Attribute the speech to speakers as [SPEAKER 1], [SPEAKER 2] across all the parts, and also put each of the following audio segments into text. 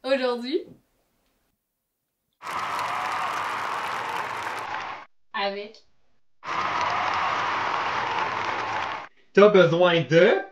[SPEAKER 1] Aujourd'hui, avec
[SPEAKER 2] T'as besoin de...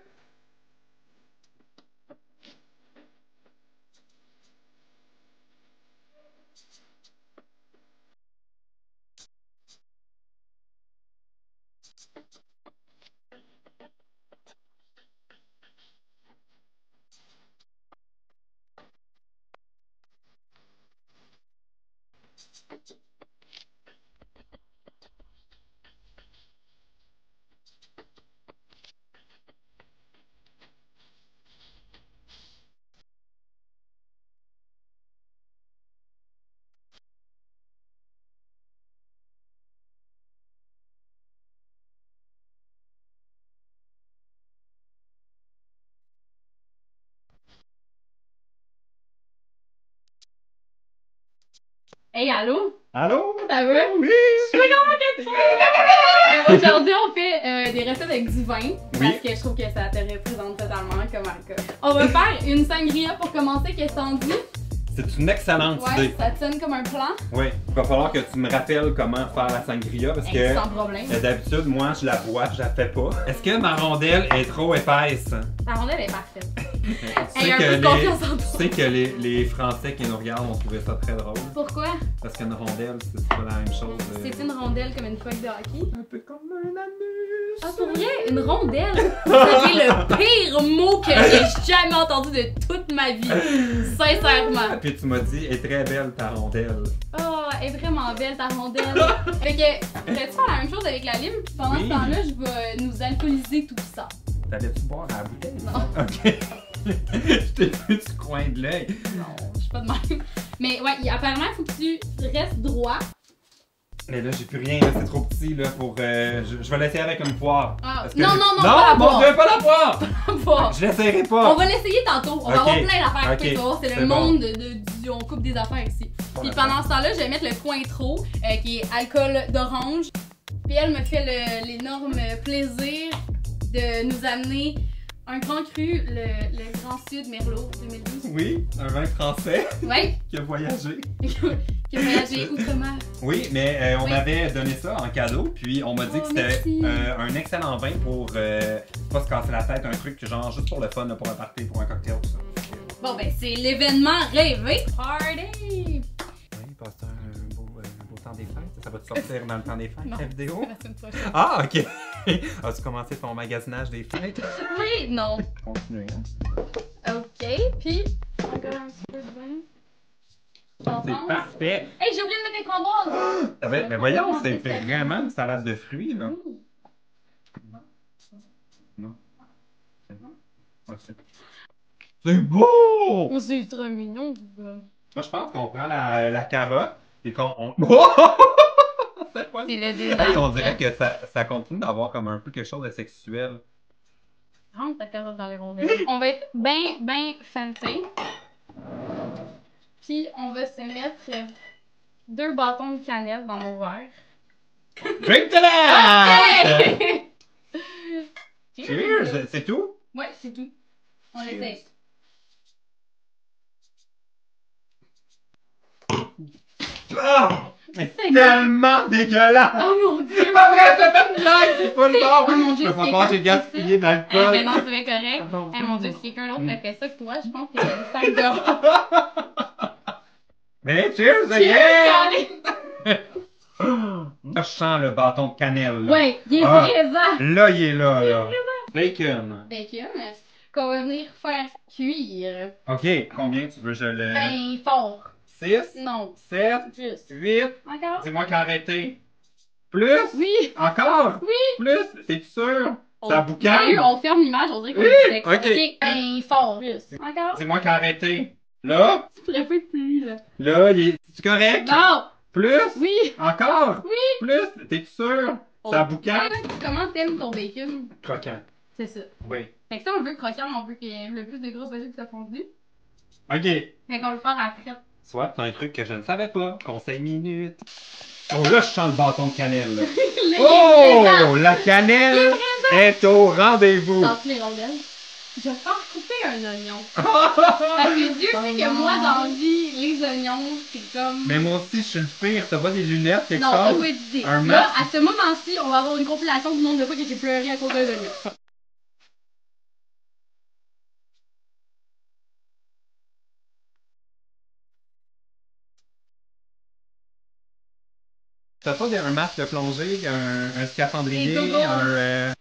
[SPEAKER 1] Hey, allô?
[SPEAKER 2] Allô?
[SPEAKER 1] Ça va?
[SPEAKER 2] Oui!
[SPEAKER 1] Je suis comment aujourd'hui, on fait des recettes avec du vin. Parce que je trouve que ça te représente totalement comme alcool. On va faire une sangria pour commencer. Qu'est-ce que t'en dis?
[SPEAKER 2] C'est une excellente
[SPEAKER 1] Ouais,
[SPEAKER 2] idée.
[SPEAKER 1] ça te sonne comme un plan?
[SPEAKER 2] Oui, il va falloir que tu me rappelles comment faire la sangria parce que
[SPEAKER 1] Sans problème.
[SPEAKER 2] d'habitude, moi, je la bois, je la fais pas. Est-ce que ma rondelle est trop épaisse?
[SPEAKER 1] Ta rondelle est parfaite.
[SPEAKER 2] Tu
[SPEAKER 1] Hey,
[SPEAKER 2] sais
[SPEAKER 1] un
[SPEAKER 2] que
[SPEAKER 1] peu de confiance en
[SPEAKER 2] tu
[SPEAKER 1] toi.
[SPEAKER 2] sais que les Français qui nous regardent ont trouvé ça très drôle.
[SPEAKER 1] Pourquoi?
[SPEAKER 2] Parce qu'une rondelle, c'est pas la même chose.
[SPEAKER 1] C'est une rondelle comme une feuille de hockey?
[SPEAKER 2] Un peu comme un anus.
[SPEAKER 1] Ah, pour vrai? Une rondelle? C'est le pire mot que j'ai jamais entendu de toute ma vie. Sincèrement.
[SPEAKER 2] Puis tu m'as dit, est très belle ta rondelle.
[SPEAKER 1] Oh, elle est vraiment belle ta rondelle. Fait que, pourrais-tu faire la même chose avec la lime? Puis pendant
[SPEAKER 2] Oui.
[SPEAKER 1] ce temps-là, je vais nous alcooliser tout ça.
[SPEAKER 2] T'allais-tu boire à la bouteille?
[SPEAKER 1] Non.
[SPEAKER 2] Ok. Je t'ai vu du coin de l'œil.
[SPEAKER 1] Non, je suis pas de même. Mais ouais, apparemment, il faut que tu restes droit.
[SPEAKER 2] Mais là, j'ai plus rien, là, c'est trop petit là pour. Je vais l'essayer avec une poire.
[SPEAKER 1] Ah,
[SPEAKER 2] Est-ce que
[SPEAKER 1] non,
[SPEAKER 2] j'ai-
[SPEAKER 1] non, non, pas la
[SPEAKER 2] mon
[SPEAKER 1] poire.
[SPEAKER 2] Dieu, pas la poire!
[SPEAKER 1] Bon.
[SPEAKER 2] Je l'essayerai pas!
[SPEAKER 1] On va l'essayer tantôt. On va
[SPEAKER 2] Ok.
[SPEAKER 1] avoir plein d'affaires.
[SPEAKER 2] Ok.
[SPEAKER 1] Tu vas voir, c'est
[SPEAKER 2] C'est
[SPEAKER 1] le
[SPEAKER 2] bon.
[SPEAKER 1] monde du. On coupe des affaires ici.
[SPEAKER 2] Bon,
[SPEAKER 1] Puis
[SPEAKER 2] d'accord.
[SPEAKER 1] pendant ce temps-là, je vais mettre le cointreau, qui est alcool d'orange. Puis elle me fait l'énorme plaisir de nous amener un grand cru, le Grand Sud Merlot 2012.
[SPEAKER 2] Oui, un vin français
[SPEAKER 1] Ouais,
[SPEAKER 2] qui a voyagé.
[SPEAKER 1] qui a voyagé outre-mer.
[SPEAKER 2] Oui, mais on
[SPEAKER 1] Oui.
[SPEAKER 2] m'avait donné ça en cadeau, puis on m'a dit
[SPEAKER 1] Oh,
[SPEAKER 2] que c'était
[SPEAKER 1] merci.
[SPEAKER 2] un excellent vin pour pas se casser la tête, un truc genre juste pour le fun, là, pour un party, pour un cocktail, tout ça.
[SPEAKER 1] Bon, ben, c'est l'événement rêvé. Party!
[SPEAKER 2] Oui, passe un beau temps des fêtes. Ça va te sortir dans le temps des fêtes,
[SPEAKER 1] Non.
[SPEAKER 2] la vidéo?
[SPEAKER 1] La semaine prochaine.
[SPEAKER 2] Ah, ok. As-tu commencé ton magasinage des fêtes?
[SPEAKER 1] Oui, non.
[SPEAKER 2] Continue, hein?
[SPEAKER 1] Ok, puis encore un petit peu de vin.
[SPEAKER 2] C'est parfait.
[SPEAKER 1] Hey, j'ai oublié de mettre les framboises!
[SPEAKER 2] Ah ben, mais voyons, c'est vraiment une salade de fruits, là. Non. C'est beau!
[SPEAKER 1] Oh, c'est trop mignon.
[SPEAKER 2] Moi, je pense qu'on prend la carotte et qu'on... C'est quoi?
[SPEAKER 1] C'est le
[SPEAKER 2] Hey,
[SPEAKER 1] désert.
[SPEAKER 2] on dirait que ça continue d'avoir comme un peu quelque chose de sexuel.
[SPEAKER 1] Rentre ta carotte dans les rondelles. On va être bien fancy. Puis, on va se mettre 2 bâtons de cannelle dans mon verre.
[SPEAKER 2] Drink to that!
[SPEAKER 1] Hey!
[SPEAKER 2] Cheers! C'est tout?
[SPEAKER 1] Ouais, c'est tout. On l'essaye.
[SPEAKER 2] Ah! C'est tellement dégueulasse!
[SPEAKER 1] Oh mon dieu!
[SPEAKER 2] C'est pas vrai, c'est pas une blague! C'est pas le bon!
[SPEAKER 1] Oh mon dieu,
[SPEAKER 2] Je peux pas
[SPEAKER 1] c'est
[SPEAKER 2] croire que j'ai
[SPEAKER 1] quelqu'un
[SPEAKER 2] gaspillé
[SPEAKER 1] qui fait ça.
[SPEAKER 2] d'alcool.
[SPEAKER 1] Eh ben non, c'est bien correct.
[SPEAKER 2] Non.
[SPEAKER 1] Eh mon dieu, si quelqu'un d'autre fait ça que toi, je pense que c'est du sac dehors.
[SPEAKER 2] Mais cheers again! Je sens le bâton de cannelle. Là.
[SPEAKER 1] Ouais, il est
[SPEAKER 2] Ah.
[SPEAKER 1] présent.
[SPEAKER 2] Là, il est là. Bacon.
[SPEAKER 1] Bacon, qu'on va venir faire cuire.
[SPEAKER 2] Ok, combien tu veux je le...
[SPEAKER 1] Ben fort.
[SPEAKER 2] 6,
[SPEAKER 1] Non,
[SPEAKER 2] 7,
[SPEAKER 1] juste.
[SPEAKER 2] 8.
[SPEAKER 1] Encore?
[SPEAKER 2] Dis-moi qu'arrêter. Plus?
[SPEAKER 1] Oui.
[SPEAKER 2] Encore?
[SPEAKER 1] Oui.
[SPEAKER 2] Plus? T'es sûr? Ça
[SPEAKER 1] Sérieux,
[SPEAKER 2] boucane?
[SPEAKER 1] on ferme l'image, on dirait qu'on
[SPEAKER 2] Oui,
[SPEAKER 1] est
[SPEAKER 2] ok.
[SPEAKER 1] Ok, ben fort. Juste. Encore?
[SPEAKER 2] Dis-moi qu'arrêter. Là?
[SPEAKER 1] Tu pourrais pas être plus, là.
[SPEAKER 2] Là, c'est correct?
[SPEAKER 1] Non!
[SPEAKER 2] Plus?
[SPEAKER 1] Oui!
[SPEAKER 2] Encore?
[SPEAKER 1] Oui!
[SPEAKER 2] Plus? T'es sûr? Ça boucane?
[SPEAKER 1] Comment t'aimes ton bacon?
[SPEAKER 2] Croquant.
[SPEAKER 1] C'est ça.
[SPEAKER 2] Oui.
[SPEAKER 1] Fait que ça, on veut croquant, on veut qu'il y ait le plus de gras possible que ça fondu.
[SPEAKER 2] Ok.
[SPEAKER 1] Fait qu'on le fait à frette.
[SPEAKER 2] Soit c'est un truc que je ne savais pas. Conseil minute. Oh là, je sens le bâton de cannelle. Là. Oh! La cannelle est au rendez-vous.
[SPEAKER 1] Tasse les rondelles. Je vais faire couper un oignon. Parce que Dieu sait que moi, dans la vie, les oignons, c'est comme...
[SPEAKER 2] Mais moi aussi, je suis une fille. T'as pas des lunettes, quelque
[SPEAKER 1] non,
[SPEAKER 2] chose?
[SPEAKER 1] on va dire.
[SPEAKER 2] Un
[SPEAKER 1] Là,
[SPEAKER 2] masque?
[SPEAKER 1] à ce moment-ci, on va avoir une compilation du nombre de fois que j'ai pleuré à cause d'un oignon.
[SPEAKER 2] T'as pas un masque de plongée, un scaphandrier,
[SPEAKER 1] Et
[SPEAKER 2] un...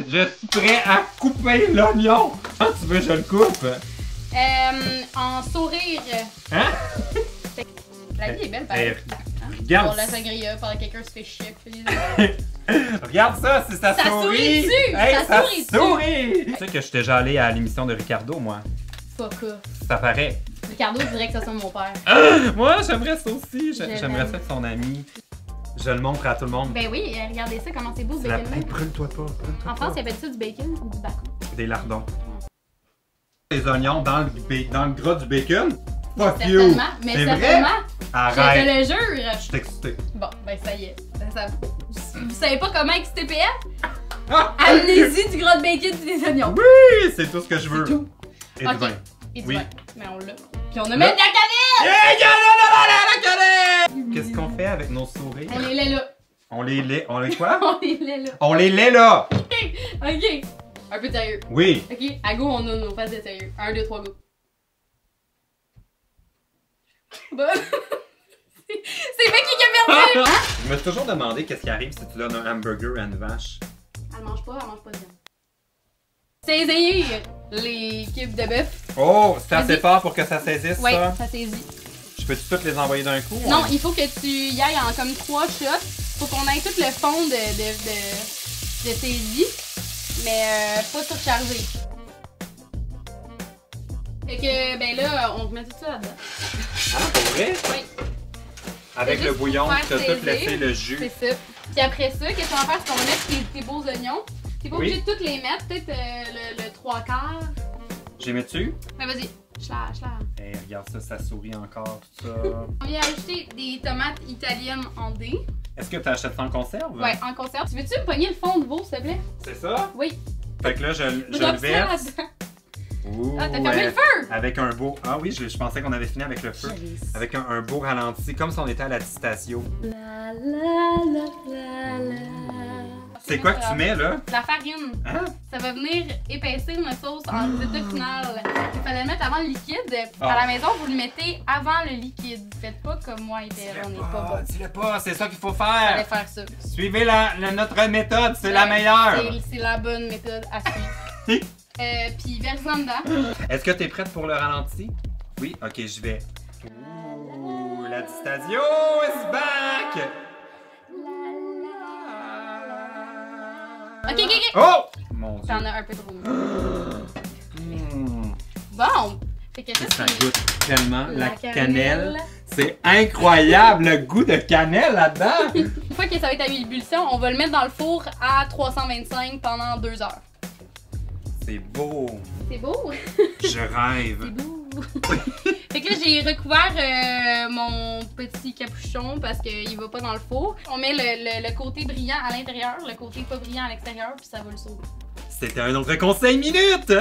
[SPEAKER 2] Je suis prêt à couper l'oignon! Quand tu veux, je le coupe!
[SPEAKER 1] En sourire.
[SPEAKER 2] Hein?
[SPEAKER 1] La vie est belle, pareil.
[SPEAKER 2] Regarde!
[SPEAKER 1] On laisse un grilla pendant que quelqu'un se fait chier. Fait des...
[SPEAKER 2] Regarde ça, c'est sa
[SPEAKER 1] Ça
[SPEAKER 2] souris!
[SPEAKER 1] sourit dessus!
[SPEAKER 2] Hey,
[SPEAKER 1] Ça
[SPEAKER 2] ça
[SPEAKER 1] sourit dessus!
[SPEAKER 2] sourit! Tu sais que je suis déjà allé à l'émission de Ricardo, moi.
[SPEAKER 1] Fuck off.
[SPEAKER 2] Ça paraît.
[SPEAKER 1] Ricardo dirait que ça sonne mon père.
[SPEAKER 2] Moi, j'aimerais ça aussi. J'aimerais
[SPEAKER 1] l'aime.
[SPEAKER 2] ça être son ami. Je le montre à tout le monde.
[SPEAKER 1] Ben oui, regardez ça, comment c'est beau ce
[SPEAKER 2] C'est la...
[SPEAKER 1] bacon.
[SPEAKER 2] Hey, brûle-toi pas, brûle-toi
[SPEAKER 1] En France,
[SPEAKER 2] pas.
[SPEAKER 1] ils appellent ça du bacon ou du bacon?
[SPEAKER 2] Des lardons. Les oignons dans le gras du bacon? Fuck you!
[SPEAKER 1] Certainement, mais
[SPEAKER 2] C'est vrai?
[SPEAKER 1] certainement.
[SPEAKER 2] Arrête!
[SPEAKER 1] Je te le jure.
[SPEAKER 2] Je suis excité.
[SPEAKER 1] Bon, ben ça y est. Vous savez pas comment exciter PF?
[SPEAKER 2] Ah!
[SPEAKER 1] Amnésie du gras de bacon et des oignons.
[SPEAKER 2] Oui! C'est tout ce que je veux.
[SPEAKER 1] tout.
[SPEAKER 2] Et
[SPEAKER 1] Ok.
[SPEAKER 2] du vin.
[SPEAKER 1] Et du
[SPEAKER 2] Oui.
[SPEAKER 1] vin. Mais on l'a. Puis on a même de la cannelle!
[SPEAKER 2] Yeah, la cannelle! Qu'est-ce qu'on fait avec nos souris?
[SPEAKER 1] On les lait là.
[SPEAKER 2] On les lait. On les quoi?
[SPEAKER 1] On les lait là.
[SPEAKER 2] On les lait là!
[SPEAKER 1] Ok. Un peu de sérieux.
[SPEAKER 2] Oui.
[SPEAKER 1] Ok, à go, on a nos faces de sérieux. 1, 2, 3, go. Bon. C'est Becky qui a perdu!
[SPEAKER 2] Je me suis toujours demandé qu'est-ce qui arrive si tu donnes un hamburger à une vache.
[SPEAKER 1] Elle mange pas de viande. Saisir les cubes de bœuf.
[SPEAKER 2] Oh, c'est assez
[SPEAKER 1] Vas-y.
[SPEAKER 2] fort pour que ça saisisse,
[SPEAKER 1] Ouais,
[SPEAKER 2] ça?
[SPEAKER 1] ça saisit.
[SPEAKER 2] Je peux-tu toutes les envoyer d'un coup?
[SPEAKER 1] Non, il faut que tu y ailles en comme 3 shots. Faut qu'on ait tout le fond de saisie, mais pas surchargé. Fait que, ben là, on remet tout ça là-dedans.
[SPEAKER 2] Ah, pour vrai?
[SPEAKER 1] Oui.
[SPEAKER 2] Avec
[SPEAKER 1] C'est
[SPEAKER 2] le
[SPEAKER 1] juste
[SPEAKER 2] bouillon,
[SPEAKER 1] pour
[SPEAKER 2] tu as
[SPEAKER 1] faire
[SPEAKER 2] tout laissé
[SPEAKER 1] saisir.
[SPEAKER 2] le jus.
[SPEAKER 1] C'est ça. Puis après ça, qu'est-ce qu'on va faire? C'est qu'on va mettre tes beaux oignons. T'es pas
[SPEAKER 2] Oui.
[SPEAKER 1] obligé de toutes les mettre, peut-être le 3/4.
[SPEAKER 2] J'ai mis dessus?
[SPEAKER 1] Mais vas-y, je
[SPEAKER 2] Hey, regarde ça, ça sourit encore, tout ça.
[SPEAKER 1] On vient ajouter des tomates italiennes en dés.
[SPEAKER 2] Est-ce que tu achètes ça en conserve?
[SPEAKER 1] Ouais, en conserve. Tu veux-tu me pogner le fond de veau, s'il te plaît?
[SPEAKER 2] C'est ça?
[SPEAKER 1] Oui.
[SPEAKER 2] Fait que là, je le
[SPEAKER 1] Drop ça
[SPEAKER 2] verse.
[SPEAKER 1] là-dedans.
[SPEAKER 2] Ouh,
[SPEAKER 1] Ah, t'as fermé le feu!
[SPEAKER 2] Avec un beau... Ah oui, je pensais qu'on avait fini avec le feu. Avec un beau ralenti, comme si on était à la Tistasio.
[SPEAKER 1] La la la la la.
[SPEAKER 2] C'est quoi que tu mets, là?
[SPEAKER 1] La farine.
[SPEAKER 2] Hein?
[SPEAKER 1] Ça va venir épaissir notre sauce en résultat final. Il fallait le mettre avant le liquide.
[SPEAKER 2] Ah.
[SPEAKER 1] À la maison, vous le mettez avant le liquide. Faites pas comme moi et Belle, on n'est pas bon.
[SPEAKER 2] Dis-le pas, c'est ça qu'il faut
[SPEAKER 1] Fallait
[SPEAKER 2] faire.
[SPEAKER 1] faire ça.
[SPEAKER 2] Suivez notre méthode, c'est la meilleure.
[SPEAKER 1] C'est la bonne méthode à suivre. Puis verse-en dedans.
[SPEAKER 2] Est-ce que t'es prête pour le ralenti? Oui? Ok, j'y vais. Ouh, la Tistasio is back!
[SPEAKER 1] Ok, ok, ok.
[SPEAKER 2] Oh! Mon Dieu.
[SPEAKER 1] T'en as un peu trop.
[SPEAKER 2] Mmh.
[SPEAKER 1] Bon. Fait que ça,
[SPEAKER 2] Ça
[SPEAKER 1] c'est
[SPEAKER 2] goûte tellement la
[SPEAKER 1] cannelle.
[SPEAKER 2] cannelle. C'est incroyable le goût de cannelle là-dedans.
[SPEAKER 1] Une fois que ça va être à ébullition, on va le mettre dans le four à 325 pendant 2 heures.
[SPEAKER 2] C'est beau.
[SPEAKER 1] C'est beau?
[SPEAKER 2] Je
[SPEAKER 1] C'est
[SPEAKER 2] rêve.
[SPEAKER 1] beau! Fait que là, j'ai recouvert mon petit capuchon parce qu'il va pas dans le four. On met le côté brillant à l'intérieur, le côté pas brillant à l'extérieur, puis ça va le sauver.
[SPEAKER 2] C'était un autre conseil minute.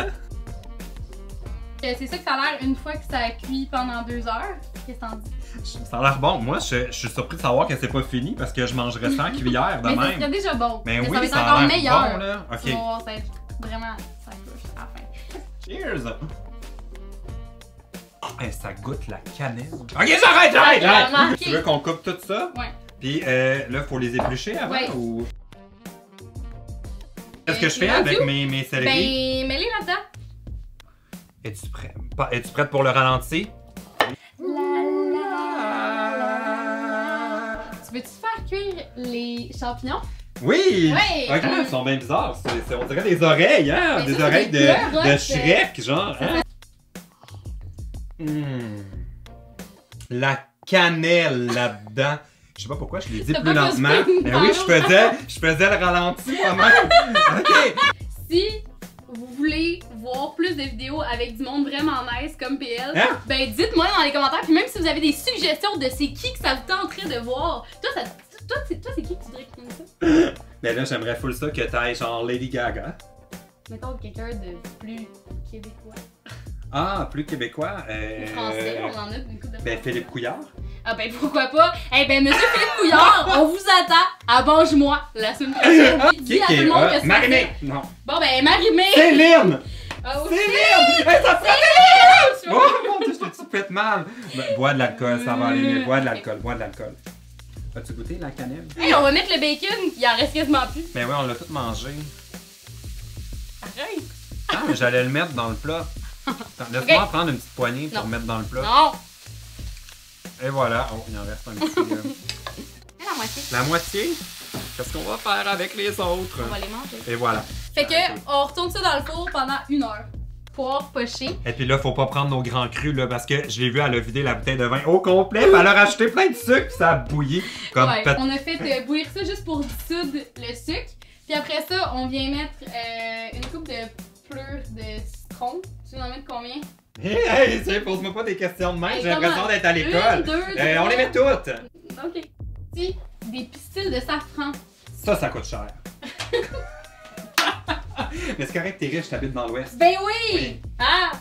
[SPEAKER 1] C'est ça que ça a l'air une fois que ça a cuit pendant 2 heures. Qu'est-ce que t'en dis?
[SPEAKER 2] Ça a l'air bon. Moi, je suis surpris de savoir que c'est pas fini parce que je mangerais sans cuillère de
[SPEAKER 1] Mais ça
[SPEAKER 2] même.
[SPEAKER 1] serait déjà bon.
[SPEAKER 2] Mais
[SPEAKER 1] ça
[SPEAKER 2] oui,
[SPEAKER 1] va être
[SPEAKER 2] ça
[SPEAKER 1] encore
[SPEAKER 2] a l'air
[SPEAKER 1] meilleur.
[SPEAKER 2] bon, là. Ok.
[SPEAKER 1] Tu vas voir, ça va être vraiment ça couche à la fin.
[SPEAKER 2] Cheers! Hey, ça goûte la cannelle. Ok, j'arrête!
[SPEAKER 1] Vraiment.
[SPEAKER 2] Tu veux qu'on coupe tout ça?
[SPEAKER 1] Ouais.
[SPEAKER 2] Puis là, faut les éplucher avant
[SPEAKER 1] Ouais.
[SPEAKER 2] ou. Qu'est-ce que je
[SPEAKER 1] c'est
[SPEAKER 2] fais
[SPEAKER 1] rendu
[SPEAKER 2] avec
[SPEAKER 1] où?
[SPEAKER 2] mes céleris?
[SPEAKER 1] Ben, mets-les là-dedans.
[SPEAKER 2] Es-tu prêt? Es-tu prête pour le ralenti?
[SPEAKER 1] Tu veux-tu faire cuire les champignons?
[SPEAKER 2] Oui!
[SPEAKER 1] Ouais.
[SPEAKER 2] Ok, ils sont bien bizarres. On dirait des oreilles, hein?
[SPEAKER 1] Mais
[SPEAKER 2] Des
[SPEAKER 1] ça,
[SPEAKER 2] oreilles
[SPEAKER 1] c'est des pleurotes,
[SPEAKER 2] de Shrek, genre. Hein? La cannelle là-dedans. Je sais pas pourquoi je l'ai dit
[SPEAKER 1] T'as
[SPEAKER 2] plus
[SPEAKER 1] pas
[SPEAKER 2] lentement.
[SPEAKER 1] besoin de
[SPEAKER 2] Mais oui, je faisais le ralenti moi-même. Ok!
[SPEAKER 1] Si vous voulez voir plus de vidéos avec du monde vraiment nice comme PL,
[SPEAKER 2] Hein?
[SPEAKER 1] ben dites-moi dans les commentaires. Puis même si vous avez des suggestions de c'est qui que ça vous tenterait de voir. Toi, c'est qui que tu dirais qui aime ça?
[SPEAKER 2] Mais là, j'aimerais full ça que t'ailles genre Lady Gaga.
[SPEAKER 1] Mettons quelqu'un de plus québécois.
[SPEAKER 2] Ah, plus québécois.
[SPEAKER 1] Français, on en a une couple de
[SPEAKER 2] Ben, Philippe Couillard.
[SPEAKER 1] Ah ben pourquoi pas? Eh ben monsieur Philippe Couillard, on vous attend à Mange-moi la semaine prochaine. Dis à tout le monde que c'est
[SPEAKER 2] Marimé! Non.
[SPEAKER 1] Bon ben Marimé!
[SPEAKER 2] Céline!
[SPEAKER 1] Ah, aussi.
[SPEAKER 2] Céline! Hey, ça fait oh mon Dieu, je te pète mal! Ben, bois de l'alcool, ça va aller mieux. Bois de l'alcool, bois de l'alcool. As-tu goûté la cannelle?
[SPEAKER 1] Hey, on va mettre le bacon, il en reste quasiment plus.
[SPEAKER 2] Ben oui, on l'a tout mangé.
[SPEAKER 1] Arrête!
[SPEAKER 2] Ah, mais j'allais le mettre dans le plat. Laisse-moi prendre une petite poignée pour mettre dans le plat.
[SPEAKER 1] Non!
[SPEAKER 2] Et voilà. Oh, il en reste un petit.
[SPEAKER 1] La moitié.
[SPEAKER 2] La moitié? Qu'est-ce qu'on va faire avec les autres?
[SPEAKER 1] On va les manger.
[SPEAKER 2] Et voilà.
[SPEAKER 1] Fait que, on retourne ça dans le four pendant 1 heure. Poire pochée.
[SPEAKER 2] Et puis là, faut pas prendre nos grands crus, là, parce que je l'ai vu, elle a vidé la bouteille de vin au complet, puis elle a rajouté plein de sucre, puis ça a bouilli. Comme
[SPEAKER 1] Ouais, on a fait bouillir ça juste pour dissoudre le sucre. Puis après ça, on vient mettre une coupe de pleurs de citron. Tu veux en mettre combien?
[SPEAKER 2] Hey, pose-moi pas des questions de même,
[SPEAKER 1] Hey,
[SPEAKER 2] j'ai l'impression d'être à l'école.
[SPEAKER 1] 1, 2, 3.
[SPEAKER 2] On les met toutes.
[SPEAKER 1] Ok. Si, des pistils de safran.
[SPEAKER 2] Ça coûte cher. Mais c'est correct, t'es riche, t'habites dans l'Ouest.
[SPEAKER 1] Ben oui! Ah!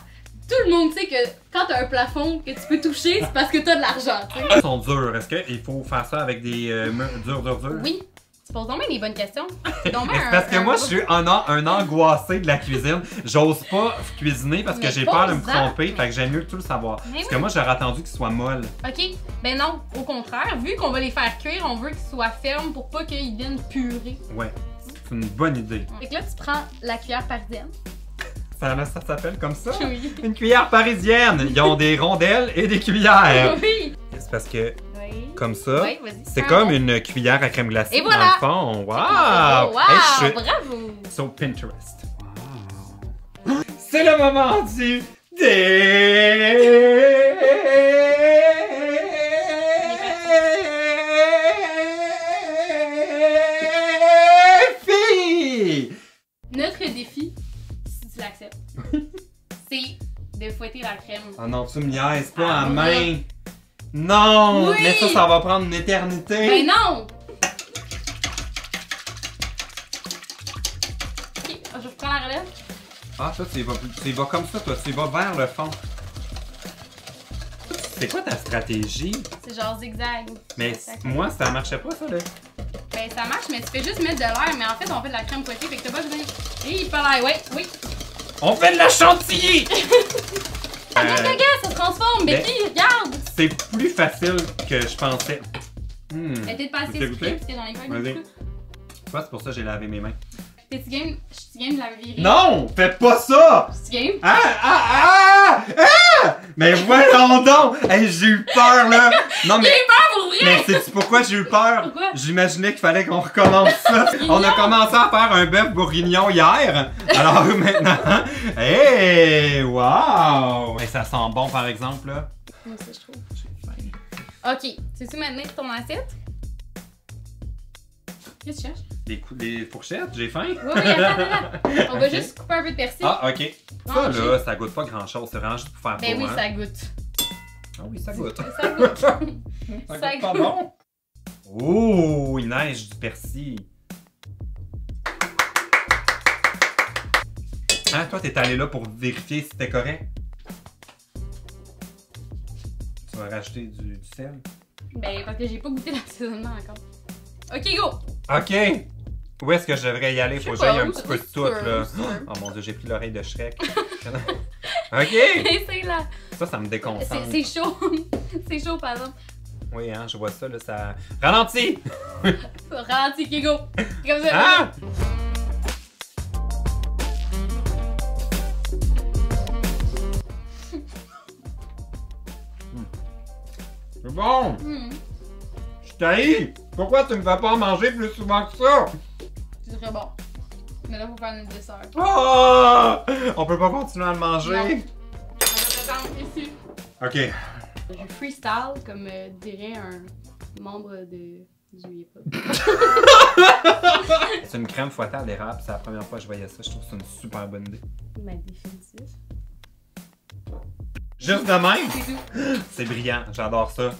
[SPEAKER 1] Tout le monde sait que quand t'as un plafond que tu peux toucher, c'est parce que t'as de l'argent, tu sais.
[SPEAKER 2] Ils sont durs. Est-ce qu'il faut faire ça avec des murs durs?
[SPEAKER 1] Oui. Tu poses donc bien des bonnes questions. Donc,
[SPEAKER 2] C'est parce que moi, je suis un angoissé de la cuisine. J'ose pas cuisiner parce que
[SPEAKER 1] Mais
[SPEAKER 2] j'ai peur de me
[SPEAKER 1] pose-en.
[SPEAKER 2] tromper, fait que j'aime mieux tout le savoir.
[SPEAKER 1] Mais
[SPEAKER 2] Parce
[SPEAKER 1] oui.
[SPEAKER 2] que moi, j'aurais attendu qu'ils soient molles.
[SPEAKER 1] Ok, ben non, au contraire, vu qu'on va les faire cuire, on veut qu'ils soient fermes pour pas qu'ils deviennent purés.
[SPEAKER 2] Ouais, c'est une bonne idée.
[SPEAKER 1] Fait que là, tu prends la cuillère parisienne.
[SPEAKER 2] Ça s'appelle comme ça?
[SPEAKER 1] Oui.
[SPEAKER 2] Une cuillère parisienne! Ils ont des rondelles et des cuillères.
[SPEAKER 1] Oui.
[SPEAKER 2] C'est parce que,
[SPEAKER 1] Oui.
[SPEAKER 2] comme ça,
[SPEAKER 1] Oui, vas-y.
[SPEAKER 2] c'est
[SPEAKER 1] Un
[SPEAKER 2] comme
[SPEAKER 1] bon.
[SPEAKER 2] une cuillère à crème glacée
[SPEAKER 1] Et voilà.
[SPEAKER 2] dans le fond. Wow!
[SPEAKER 1] Wow,
[SPEAKER 2] Hey, je suis
[SPEAKER 1] bravo!
[SPEAKER 2] sur Pinterest. Wow! C'est le moment du défi!
[SPEAKER 1] Notre défi, si tu l'acceptes, c'est de fouetter la crème.
[SPEAKER 2] Oh non, tu me niaises pas
[SPEAKER 1] Ah,
[SPEAKER 2] en main! Non!
[SPEAKER 1] Oui.
[SPEAKER 2] Mais ça va prendre une éternité!
[SPEAKER 1] Ben non! Ok, je prends la relève.
[SPEAKER 2] Ah, toi, tu y vas comme ça, toi, tu y vas vers le fond. C'est quoi ta stratégie?
[SPEAKER 1] C'est genre zigzag.
[SPEAKER 2] Mais moi, ça marchait pas, ça, là.
[SPEAKER 1] Ben ça marche, mais tu fais juste mettre de l'air, mais en fait, on fait de la crème fouettée, fait que t'as pas besoin. Et il paraît, ouais, oui.
[SPEAKER 2] On fait de la chantilly!
[SPEAKER 1] Regarde, ça se transforme, mais
[SPEAKER 2] mais-
[SPEAKER 1] puis regarde!
[SPEAKER 2] C'est plus facile que je pensais.
[SPEAKER 1] T'es pas assez
[SPEAKER 2] Veux-tu
[SPEAKER 1] sucré,
[SPEAKER 2] goûter?
[SPEAKER 1] puis t'es dans les feuilles.
[SPEAKER 2] Vas-y.
[SPEAKER 1] du coup.
[SPEAKER 2] Tu vois, c'est pour ça que j'ai lavé mes mains.
[SPEAKER 1] T'es-tu game? Je suis game de la virer.
[SPEAKER 2] Non! Fais pas ça!
[SPEAKER 1] Je suis game?
[SPEAKER 2] Mais voyons donc! Hey, j'ai eu peur, là! Non, mais...
[SPEAKER 1] J'ai eu peur pour vrai!
[SPEAKER 2] Mais sais-tu pourquoi j'ai eu peur?
[SPEAKER 1] Pourquoi?
[SPEAKER 2] J'imaginais qu'il fallait qu'on recommence ça. On a commencé à faire un bœuf bourguignon hier. Alors maintenant... Hey! Wow! Hey, ça sent bon, par exemple, là.
[SPEAKER 1] Moi aussi, je trouve.
[SPEAKER 2] J'ai faim.
[SPEAKER 1] Ok, sais-tu maintenant ton assiette? Qu'est-ce que tu cherches?
[SPEAKER 2] Des fourchettes? J'ai faim?
[SPEAKER 1] Oui, attends. On va
[SPEAKER 2] Ok.
[SPEAKER 1] juste couper un peu de persil.
[SPEAKER 2] Ah, ok. Ça,
[SPEAKER 1] Manger.
[SPEAKER 2] là, ça goûte pas grand-chose. C'est vraiment juste pour faire
[SPEAKER 1] Ben
[SPEAKER 2] beau,
[SPEAKER 1] oui,
[SPEAKER 2] hein?
[SPEAKER 1] ça goûte.
[SPEAKER 2] Ah oui, ça goûte.
[SPEAKER 1] Ça goûte.
[SPEAKER 2] Ça
[SPEAKER 1] Ça
[SPEAKER 2] goûte pas
[SPEAKER 1] goûte.
[SPEAKER 2] bon. Oh, il neige du persil. Hein, toi, t'es allé là pour vérifier si c'était correct? Tu vas rajouter du sel?
[SPEAKER 1] Ben, parce que j'ai pas goûté l'assaisonnement encore. Ok, go!
[SPEAKER 2] Ok! Où est-ce que je devrais y aller?
[SPEAKER 1] Je sais
[SPEAKER 2] Faut que j'aille
[SPEAKER 1] pas,
[SPEAKER 2] un
[SPEAKER 1] où
[SPEAKER 2] petit peu de
[SPEAKER 1] tu
[SPEAKER 2] tout,
[SPEAKER 1] veux,
[SPEAKER 2] là.
[SPEAKER 1] où tu veux.
[SPEAKER 2] Oh mon dieu, j'ai pris l'oreille de Shrek. Ok!
[SPEAKER 1] C'est là.
[SPEAKER 2] Ça me déconcentre.
[SPEAKER 1] C'est chaud. C'est chaud, par exemple.
[SPEAKER 2] Oui, hein, je vois ça, là, ça... Ralentis!
[SPEAKER 1] Ralenti, ok, go! Comme ça.
[SPEAKER 2] Ah! C'est bon!
[SPEAKER 1] Hmm,
[SPEAKER 2] Je t'haïs! Pourquoi tu me fais pas manger plus souvent que ça?
[SPEAKER 1] c'est très bon. Mais là, faut faire une dessert.
[SPEAKER 2] Oh! On peut pas continuer à le manger?
[SPEAKER 1] Non. Attends, ici.
[SPEAKER 2] Ok.
[SPEAKER 1] Je freestyle comme dirait un membre du hip-hop.
[SPEAKER 2] C'est une crème fouettée à l'érable, c'est la première fois que je voyais ça. Je trouve que c'est une super bonne idée.
[SPEAKER 1] Mais définitif.
[SPEAKER 2] Juste de même?
[SPEAKER 1] C'est tout.
[SPEAKER 2] C'est brillant, j'adore ça.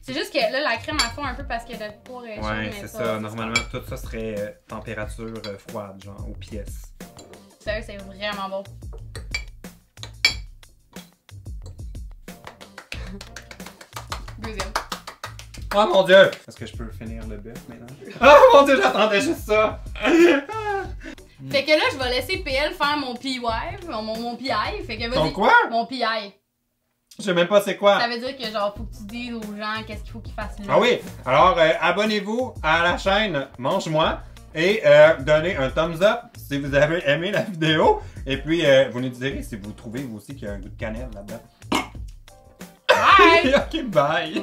[SPEAKER 1] C'est juste que là, la crème a fond un peu parce que le four est chaud.
[SPEAKER 2] Ouais,
[SPEAKER 1] mais
[SPEAKER 2] c'est ça. Normalement, tout ça serait température froide, genre aux pièces.
[SPEAKER 1] Sérieux, c'est vraiment bon. Deuxième.
[SPEAKER 2] Oh mon dieu! Est-ce que je peux finir le bœuf maintenant? Oh mon dieu, j'attendais juste ça!
[SPEAKER 1] Fait que là, je vais laisser PL faire mon PY, mon PI. Fait que
[SPEAKER 2] Ton
[SPEAKER 1] vas-y.
[SPEAKER 2] quoi?
[SPEAKER 1] Mon PI.
[SPEAKER 2] Je sais même pas c'est quoi.
[SPEAKER 1] Ça veut dire que genre, faut que tu dises aux gens qu'est-ce qu'il faut qu'ils fassent là.
[SPEAKER 2] Ah oui! Alors, abonnez-vous à la chaîne Mange-moi et donnez un thumbs up si vous avez aimé la vidéo. Et puis, vous nous direz si vous trouvez vous aussi qu'il y a un goût de cannelle là-dedans.
[SPEAKER 1] Bye!
[SPEAKER 2] Ok, bye!